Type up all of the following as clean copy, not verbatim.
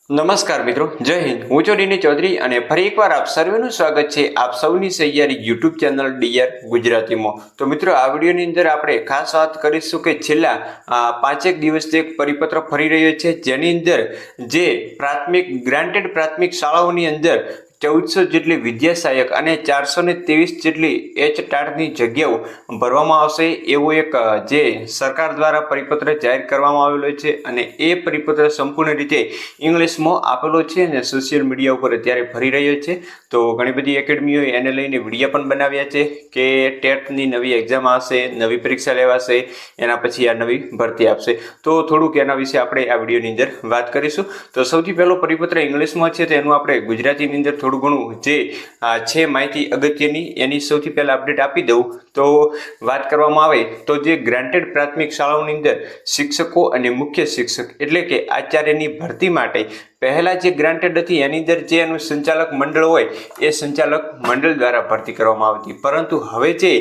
નમસ્કાર મિત્રો, જય હિન્દ. હું છું ડીની ચૌધરી અને ફરી એકવાર આપ સર્વેનું સ્વાગત છે આપ સૌની સહિયારી યુટ્યુબ ચેનલ ડીઆર ગુજરાતીમાં. તો મિત્રો, આ વિડીયોની અંદર આપણે ખાસ વાત કરીશું કે છેલ્લા 5 દિવસથી એક પરિપત્ર ફરી રહ્યો છે, જેની અંદર જે ગ્રાન્ટેડ પ્રાથમિક શાળાઓની અંદર 1400 જેટલી વિદ્યા સહાયક અને 423 જેટલી ટાટની જગ્યાઓ ભરવામાં આવશે એવો એક જે સરકાર દ્વારા પરિપત્ર જાહેર કરવામાં આવેલો છે અને એ પરિપત્ર સંપૂર્ણ રીતે ઇંગ્લિશમાં આપેલો છે અને સોશિયલ મીડિયા ઉપર અત્યારે ફરી રહ્યો છે. તો ઘણી બધી એકેડમીઓએ એને લઈને વિડીયો પણ બનાવ્યા છે કે ટેટની નવી એક્ઝામ આવશે, નવી પરીક્ષા લેવાશે, એના પછી આ નવી ભરતી આપશે. તો થોડુંક એના વિશે આપણે આ વિડીયોની અંદર વાત કરીશું. તો સૌથી પહેલો પરિપત્ર ઇંગ્લિશમાં છે, તો એનું આપણે ગુજરાતીની અંદર થોડું ઘણું જે છે માહિતી અગત્યની એની સૌથી પહેલા અપડેટ આપી દઉં. તો વાત કરવામાં આવે તો જે ગ્રાન્ટેડ પ્રાથમિક શાળાઓની અંદર શિક્ષકો અને મુખ્ય શિક્ષક એટલે કે આચાર્યની ભરતી માટે પહેલા જે ગ્રાન્ટેડ હતી એની અંદર જે એનું સંચાલક મંડળ હોય એ સંચાલક મંડળ દ્વારા ભરતી કરવામાં આવતી, પરંતુ હવે જે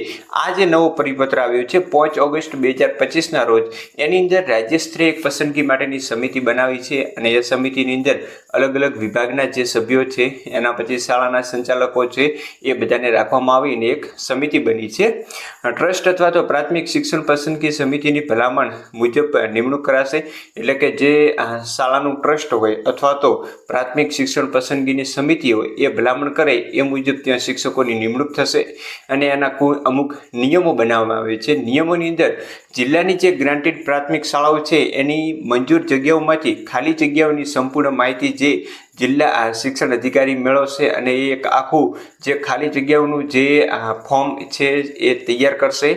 આ જે નવો પરિપત્ર આવ્યો છે 5 ઓગસ્ટ 2025ના રોજ, એની અંદર રાજ્યસ્તરીય એક પસંદગી માટેની સમિતિ બનાવી છે અને એ સમિતિની અંદર અલગ અલગ વિભાગના જે સભ્યો છે, એના પછી શાળાના સંચાલકો છે, એ બધાને રાખવામાં આવીને એક સમિતિ બની છે. ટ્રસ્ટ અથવા તો પ્રાથમિક શિક્ષણ પસંદગી સમિતિની ભલામણ મુજબ નિમણૂક કરાશે. એટલે કે જે શાળાનું ટ્રસ્ટ હોય અથવા તો પ્રાથમિક શિક્ષણ પસંદગીની સમિતિ હોય એ ભલામણ કરે એ મુજબ ત્યાં શિક્ષકોની નિમણૂક થશે અને એના કોઈ અમુક નિયમો બનાવવામાં આવે છે. નિયમોની અંદર જિલ્લાની જે ગ્રાન્ટેડ પ્રાથમિક શાળાઓ છે એની મંજૂર જગ્યાઓમાંથી ખાલી જગ્યાઓની સંપૂર્ણ માહિતી જે જિલ્લા શિક્ષણ અધિકારી મેળવશે અને એ એક આખું જે ખાલી જગ્યાઓનું જે ફોર્મ છે એ તૈયાર કરશે.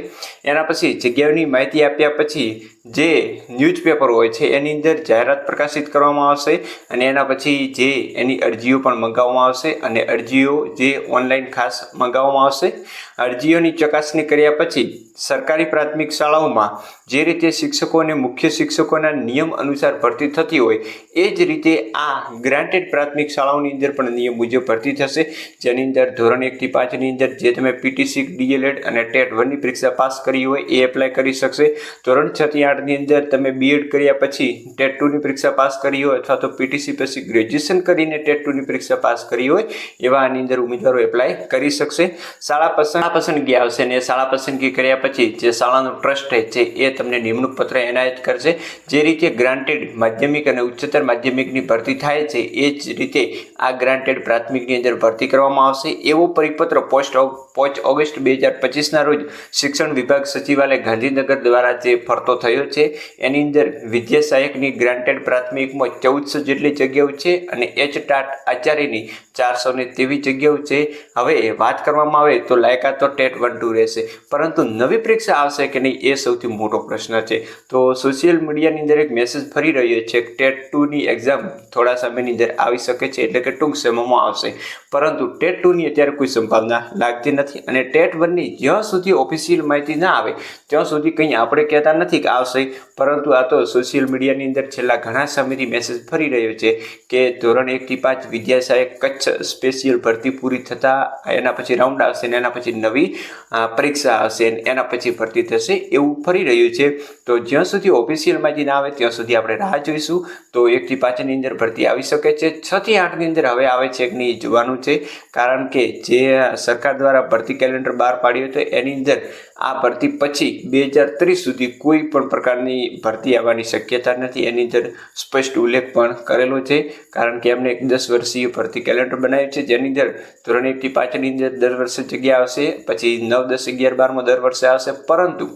એના પછી જગ્યાઓની માહિતી આપ્યા પછી જે ન્યૂઝપેપર હોય છે એની અંદર જાહેરાત પ્રકાશિત કરવામાં આવશે અને એના પછી જે એની અરજીઓ પણ મંગાવવામાં આવશે અને અરજીઓ જે ઓનલાઈન ખાસ મંગાવવામાં આવશે. અરજીઓની ચકાસણી કર્યા પછી સરકારી પ્રાથમિક શાળાઓમાં જે રીતે શિક્ષકો અને મુખ્ય શિક્ષકોના નિયમ અનુસાર ભરતી થતી હોય એ જ રીતે આ ગ્રાન્ટેડ પ્રાથમિક શાળાઓની અંદર પણ નિયમ મુજબ ભરતી થશે, જેની અંદર ધોરણ 1 થી 5ની અંદર જે તમે પીટીસી, ડીએલએડ અને ટેટ 1ની પરીક્ષા પાસ કરી હોય એ એપ્લાય કરી શકશે. ધોરણ 6 થી 8ની અંદર તમે બીએડ કર્યા પછી ટેટ 2ની પરીક્ષા પાસ કરી હોય અથવા તો પીટીસી પછી ગ્રેજ્યુએશન કરીને ટેટ 2ની પરીક્ષા પાસ કરી હોય એવા આની અંદર ઉમેદવારો એપ્લાય કરી શકશે. શાળા પસંદગી આવશે અને શાળા પસંદગી કર્યા પછી જે શાળાનો ટ્રસ્ટ છે એ તમને નિમણૂક પત્ર એનાયત કરશે. જે રીતે ગ્રાન્ટેડ માધ્યમિક અને ઉચ્ચતર માધ્યમિકની ભરતી થાય છે એ જ રીતે આ ગ્રાન્ટેડ પ્રાથમિકની અંદર ભરતી કરવામાં આવશે એવો પરિપત્ર 5 ઓગસ્ટ 2025ના રોજ શિક્ષણ વિભાગ સચિવાલય ગાંધીનગર દ્વારા જે ફરતો થયો છે. એની અંદર વિદ્યા સહાયકની ગ્રાન્ટેડ પ્રાથમિકમાં 1400 જેટલી જગ્યાઓ છે અને ટાટ આચાર્યની 423 જગ્યાઓ છે. હવે વાત કરવામાં આવે તો લાયકાત તો ટેટ 1-2 રહેશે, પરંતુ નવી પરીક્ષા આવશે કે નહીં એ સૌથી મોટો પ્રશ્ન છે. તો સોશિયલ મીડિયાની અંદર એક મેસેજ ફરી રહ્યો છે કે ટેટ 2ની એક્ઝામ થોડા સમયની અંદર આવી શકે છે, એટલે કે ટૂંક સમયમાં આવશે, પરંતુ ટેટ 2ની અત્યારે કોઈ સંભાવના લાગતી નથી અને ટેટ 1ની જ્યાં સુધી ઓફિશિયલ માહિતી ના આવે ત્યાં સુધી કંઈ આપણે કહેતા નથી કે આવશે, પરંતુ આ તો સોશિયલ મીડિયાની અંદર છેલ્લા ઘણા સમયથી મેસેજ ફરી રહ્યો છે કે ધોરણ 1 થી 5 વિદ્યા સહાયક કચ્છ સ્પેશિયલ ભરતી પૂરી થતાં એના પછી રાઉન્ડ આવશે અને એના પછી નવી પરીક્ષા આવશે અને એના પછી ભરતી થશે એવું ફરી રહ્યું છે. તો જ્યાં સુધી ઓફિશિયલ માહિતી ના આવે ત્યાં સુધી આપણે રાહ જોઈશું. તો 1 થી 5ની અંદર ભરતી આવી શકે છે, 6 થી 8ની અંદર હવે આવે છે કે નહીં જોવાનું છે, કારણ કે જે સરકાર દ્વારા ભરતી કેલેન્ડર બહાર પાડ્યું હતું એની અંદર આ ભરતી પછી 2030 સુધી કોઈ પણ પ્રકારની ભરતી આવવાની શક્યતા નથી. એની અંદર સ્પષ્ટ ઉલ્લેખ પણ કરેલો છે, કારણ કે એમને એક 10 વર્ષીય ભરતી કેલેન્ડર બનાવ્યું છે, જેની અંદર ધોરણ 1 થી 5ની અંદર દર વર્ષે જગ્યા આવશે, પછી 9, 10, 11, 12માં દર વર્ષે આવશે, પરંતુ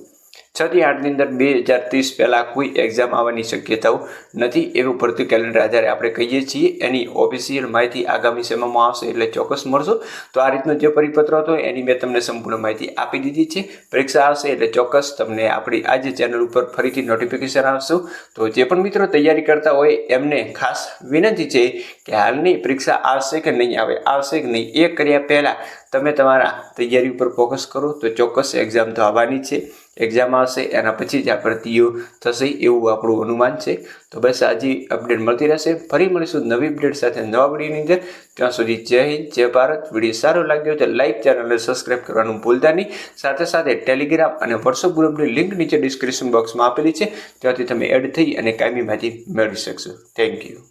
6 થી 8ની અંદર 2030 પહેલાં કોઈ એક્ઝામ આવવાની શક્યતાઓ નથી એવું ભરતી કેલેન્ડર આધારે આપણે કહીએ છીએ. એની ઓફિશિયલ માહિતી આગામી સમયમાં આવશે એટલે ચોક્કસ મળશે. તો આ રીતનો જે પરિપત્ર હતો એની મેં તમને સંપૂર્ણ માહિતી આપી દીધી છે. પરીક્ષા આવશે એટલે ચોક્કસ તમને આપણી આ જે ચેનલ ઉપર ફરીથી નોટિફિકેશન આવશે. તો જે પણ મિત્રો તૈયારી કરતા હોય એમને ખાસ વિનંતી છે કે હાલની પરીક્ષા આવશે કે નહીં આવશે કે નહીં એ કર્યા પહેલાં તમે તમારા તૈયારી ઉપર ફોકસ કરો તો ચોક્કસ એક્ઝામ તો આવવાની છે. એક્ઝામ આવશે એના પછી જ આ ભરતીઓ થશે એવું આપણું અનુમાન છે. તો બસ આજે અપડેટ મળતી રહેશે. ફરી મળીશું નવી અપડેટ સાથે નવા વિડીયોની અંદર. ત્યાં સુધી જય હિન્દ, જય ભારત. વિડીયો સારો લાગ્યો તો લાઇક, ચેનલને સબસ્ક્રાઈબ કરવાનું ભૂલતા નહીં. સાથે સાથે ટેલિગ્રામ અને વોટ્સઅપ ગ્રુપની લિંક નીચે ડિસ્ક્રિપ્શન બોક્સમાં આપેલી છે, ત્યાંથી તમે એડ થઈ અને કાયમી માહિતી મેળવી શકશો. Thank you.